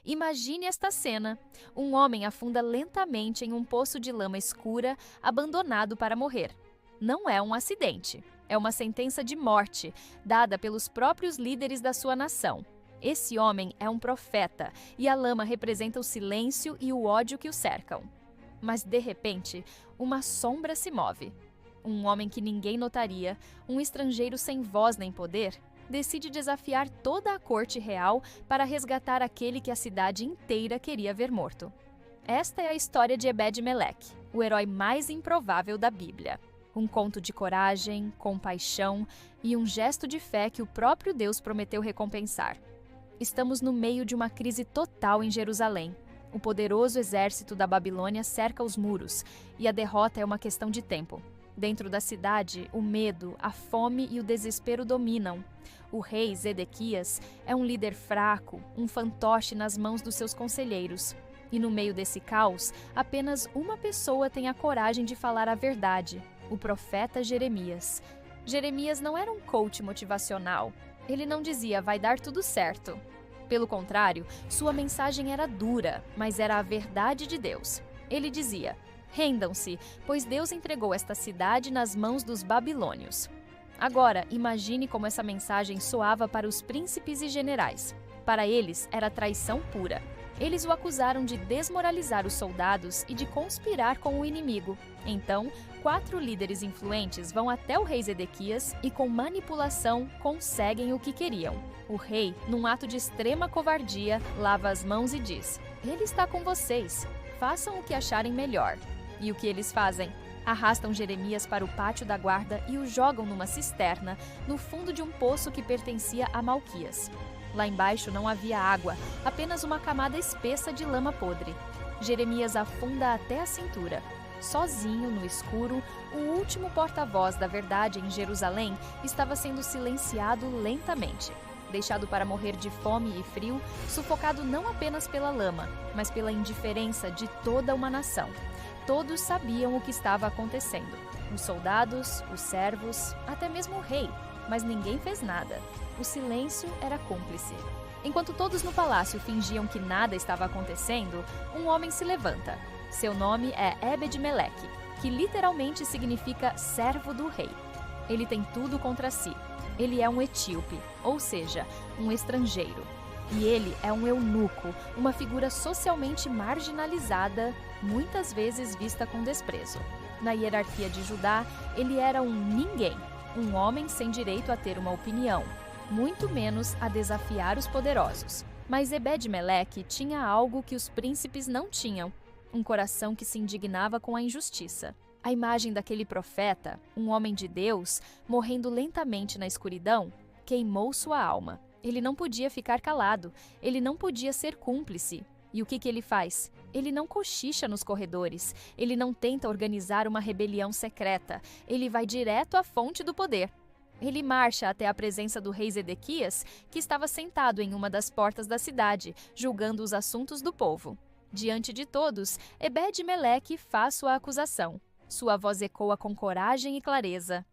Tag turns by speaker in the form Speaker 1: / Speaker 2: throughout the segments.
Speaker 1: Imagine esta cena. Um homem afunda lentamente em um poço de lama escura, abandonado para morrer. Não é um acidente. É uma sentença de morte, dada pelos próprios líderes da sua nação. Esse homem é um profeta, e a lama representa o silêncio e o ódio que o cercam. Mas, de repente, uma sombra se move. Um homem que ninguém notaria, um estrangeiro sem voz nem poder, decide desafiar toda a corte real para resgatar aquele que a cidade inteira queria ver morto. Esta é a história de Ebed-Meleque, o herói mais improvável da Bíblia. Um conto de coragem, compaixão e um gesto de fé que o próprio Deus prometeu recompensar. Estamos no meio de uma crise total em Jerusalém. O poderoso exército da Babilônia cerca os muros, e a derrota é uma questão de tempo. Dentro da cidade, o medo, a fome e o desespero dominam. O rei Zedequias é um líder fraco, um fantoche nas mãos dos seus conselheiros. E no meio desse caos, apenas uma pessoa tem a coragem de falar a verdade: o profeta Jeremias. Jeremias não era um coach motivacional. Ele não dizia, vai dar tudo certo. Pelo contrário, sua mensagem era dura, mas era a verdade de Deus. Ele dizia, rendam-se, pois Deus entregou esta cidade nas mãos dos babilônios. Agora, imagine como essa mensagem soava para os príncipes e generais. Para eles, era traição pura. Eles o acusaram de desmoralizar os soldados e de conspirar com o inimigo. Então, 4 líderes influentes vão até o rei Zedequias e, com manipulação, conseguem o que queriam. O rei, num ato de extrema covardia, lava as mãos e diz: "Ele está com vocês. Façam o que acharem melhor." E o que eles fazem? Arrastam Jeremias para o pátio da guarda e o jogam numa cisterna, no fundo de um poço que pertencia a Malquias. Lá embaixo não havia água, apenas uma camada espessa de lama podre. Jeremias afunda até a cintura. Sozinho, no escuro, o último porta-voz da verdade em Jerusalém estava sendo silenciado lentamente. Deixado para morrer de fome e frio, sufocado não apenas pela lama, mas pela indiferença de toda uma nação. Todos sabiam o que estava acontecendo. Os soldados, os servos, até mesmo o rei, mas ninguém fez nada. O silêncio era cúmplice. Enquanto todos no palácio fingiam que nada estava acontecendo, um homem se levanta. Seu nome é Ebed-Meleque, que literalmente significa servo do rei. Ele tem tudo contra si. Ele é um etíope, ou seja, um estrangeiro. E ele é um eunuco, uma figura socialmente marginalizada, muitas vezes vista com desprezo. Na hierarquia de Judá, ele era um ninguém, um homem sem direito a ter uma opinião, muito menos a desafiar os poderosos. Mas Ebed-Meleque tinha algo que os príncipes não tinham, um coração que se indignava com a injustiça. A imagem daquele profeta, um homem de Deus, morrendo lentamente na escuridão, queimou sua alma. Ele não podia ficar calado, ele não podia ser cúmplice. E o que ele faz? Ele não cochicha nos corredores, ele não tenta organizar uma rebelião secreta, ele vai direto à fonte do poder. Ele marcha até a presença do rei Zedequias, que estava sentado em uma das portas da cidade, julgando os assuntos do povo. Diante de todos, Ebed-Meleque faz sua acusação. Sua voz ecoa com coragem e clareza.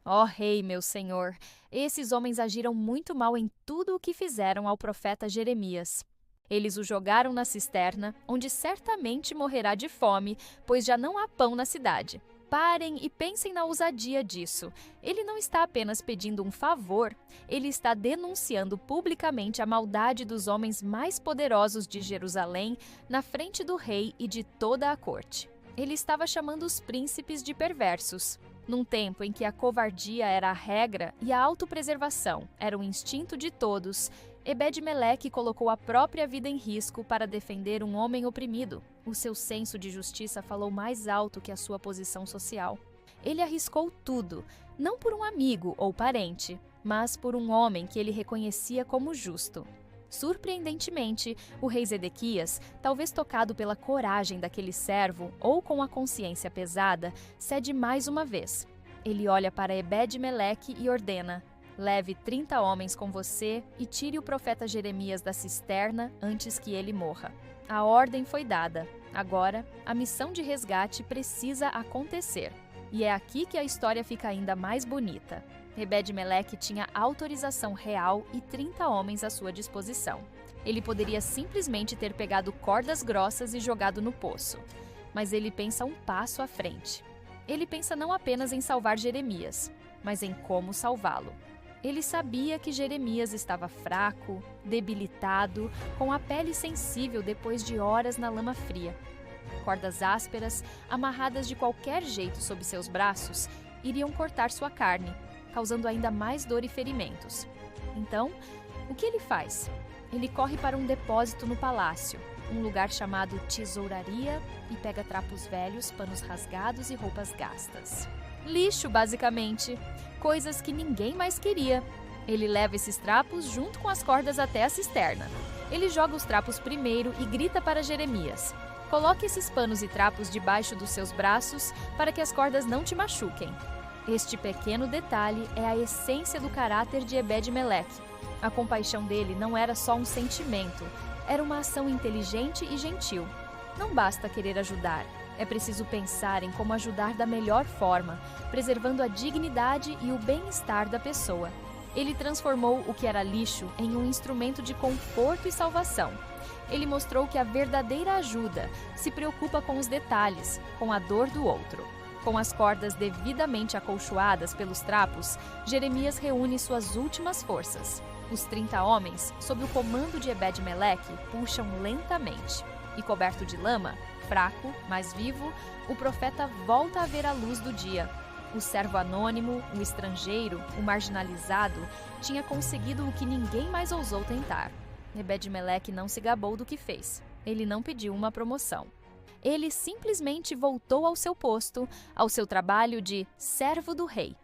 Speaker 1: Ó rei, meu senhor, esses homens agiram muito mal em tudo o que fizeram ao profeta Jeremias. Eles o jogaram na cisterna, onde certamente morrerá de fome, pois já não há pão na cidade. Parem e pensem na ousadia disso. Ele não está apenas pedindo um favor, ele está denunciando publicamente a maldade dos homens mais poderosos de Jerusalém na frente do rei e de toda a corte. Ele estava chamando os príncipes de perversos. Num tempo em que a covardia era a regra e a autopreservação era o instinto de todos, Ebed-Meleque colocou a própria vida em risco para defender um homem oprimido. O seu senso de justiça falou mais alto que a sua posição social. Ele arriscou tudo, não por um amigo ou parente, mas por um homem que ele reconhecia como justo. Surpreendentemente, o rei Zedequias, talvez tocado pela coragem daquele servo ou com a consciência pesada, cede mais uma vez. Ele olha para Ebed-Meleque e ordena: leve 30 homens com você e tire o profeta Jeremias da cisterna antes que ele morra. A ordem foi dada. Agora, a missão de resgate precisa acontecer. E é aqui que a história fica ainda mais bonita. Ebed-Meleque tinha autorização real e 30 homens à sua disposição. Ele poderia simplesmente ter pegado cordas grossas e jogado no poço. Mas ele pensa um passo à frente. Ele pensa não apenas em salvar Jeremias, mas em como salvá-lo. Ele sabia que Jeremias estava fraco, debilitado, com a pele sensível depois de horas na lama fria. Cordas ásperas, amarradas de qualquer jeito sob seus braços, iriam cortar sua carne, causando ainda mais dor e ferimentos. Então, o que ele faz? Ele corre para um depósito no palácio, um lugar chamado tesouraria, e pega trapos velhos, panos rasgados e roupas gastas. Lixo, basicamente. Coisas que ninguém mais queria. Ele leva esses trapos junto com as cordas até a cisterna. Ele joga os trapos primeiro e grita para Jeremias: coloque esses panos e trapos debaixo dos seus braços para que as cordas não te machuquem. Este pequeno detalhe é a essência do caráter de Ebed-Meleque. A compaixão dele não era só um sentimento, era uma ação inteligente e gentil. Não basta querer ajudar, é preciso pensar em como ajudar da melhor forma, preservando a dignidade e o bem-estar da pessoa. Ele transformou o que era lixo em um instrumento de conforto e salvação. Ele mostrou que a verdadeira ajuda se preocupa com os detalhes, com a dor do outro. Com as cordas devidamente acolchoadas pelos trapos, Jeremias reúne suas últimas forças. Os 30 homens, sob o comando de Ebed-Meleque, puxam lentamente. E coberto de lama, fraco, mas vivo, o profeta volta a ver a luz do dia. O servo anônimo, o estrangeiro, o marginalizado, tinha conseguido o que ninguém mais ousou tentar. Ebed-Meleque não se gabou do que fez. Ele não pediu uma promoção. Ele simplesmente voltou ao seu posto, ao seu trabalho de servo do rei.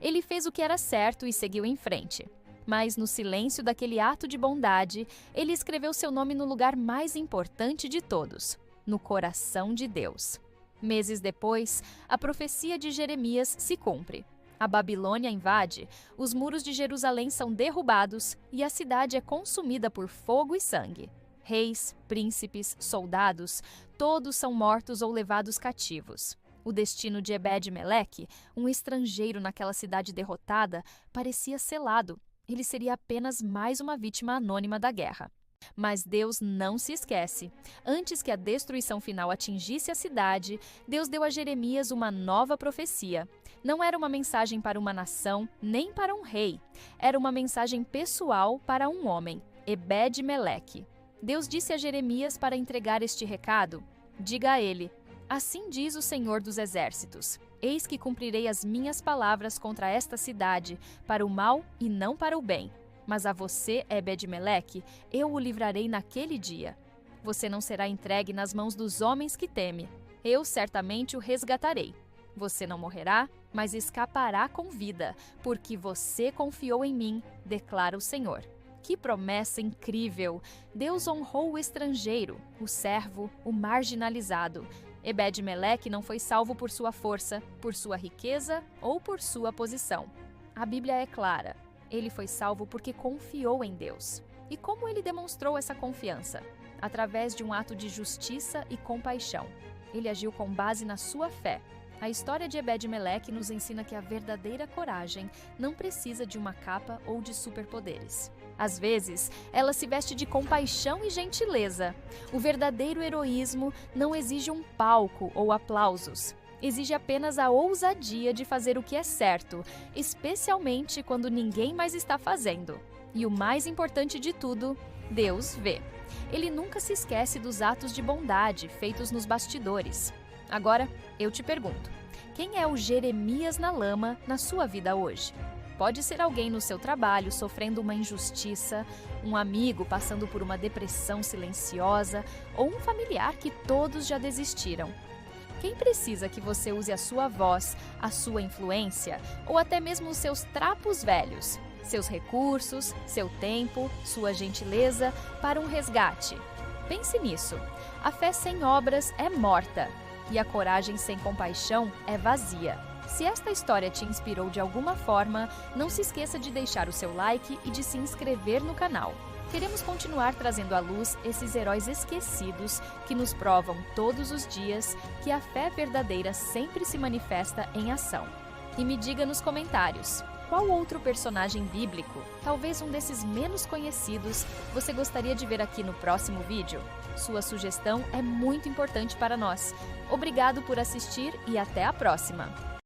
Speaker 1: Ele fez o que era certo e seguiu em frente. Mas no silêncio daquele ato de bondade, ele escreveu seu nome no lugar mais importante de todos, no coração de Deus. Meses depois, a profecia de Jeremias se cumpre. A Babilônia invade, os muros de Jerusalém são derrubados e a cidade é consumida por fogo e sangue. Reis, príncipes, soldados, todos são mortos ou levados cativos. O destino de Ebed-Meleque, um estrangeiro naquela cidade derrotada, parecia selado. Ele seria apenas mais uma vítima anônima da guerra. Mas Deus não se esquece. Antes que a destruição final atingisse a cidade, Deus deu a Jeremias uma nova profecia. Não era uma mensagem para uma nação, nem para um rei. Era uma mensagem pessoal para um homem, Ebed-Meleque. Deus disse a Jeremias para entregar este recado: diga a ele: assim diz o Senhor dos Exércitos: eis que cumprirei as minhas palavras contra esta cidade, para o mal e não para o bem. Mas a você, Ebed-Meleque, eu o livrarei naquele dia. Você não será entregue nas mãos dos homens que teme. Eu certamente o resgatarei. Você não morrerá, mas escapará com vida, porque você confiou em mim, declara o Senhor. Que promessa incrível! Deus honrou o estrangeiro, o servo, o marginalizado. Ebed-Meleque não foi salvo por sua força, por sua riqueza ou por sua posição. A Bíblia é clara. Ele foi salvo porque confiou em Deus. E como ele demonstrou essa confiança? Através de um ato de justiça e compaixão. Ele agiu com base na sua fé. A história de Ebed-Meleque nos ensina que a verdadeira coragem não precisa de uma capa ou de superpoderes. Às vezes, ela se veste de compaixão e gentileza. O verdadeiro heroísmo não exige um palco ou aplausos. Exige apenas a ousadia de fazer o que é certo, especialmente quando ninguém mais está fazendo. E o mais importante de tudo, Deus vê. Ele nunca se esquece dos atos de bondade feitos nos bastidores. Agora, eu te pergunto, quem é o Jeremias na lama na sua vida hoje? Pode ser alguém no seu trabalho sofrendo uma injustiça, um amigo passando por uma depressão silenciosa ou um familiar que todos já desistiram. Quem precisa que você use a sua voz, a sua influência ou até mesmo os seus trapos velhos, seus recursos, seu tempo, sua gentileza para um resgate? Pense nisso. A fé sem obras é morta e a coragem sem compaixão é vazia. Se esta história te inspirou de alguma forma, não se esqueça de deixar o seu like e de se inscrever no canal. Queremos continuar trazendo à luz esses heróis esquecidos que nos provam todos os dias que a fé verdadeira sempre se manifesta em ação. E me diga nos comentários, Qual outro personagem bíblico, talvez um desses menos conhecidos, você gostaria de ver aqui no próximo vídeo? Sua sugestão é muito importante para nós. Obrigado por assistir e até a próxima!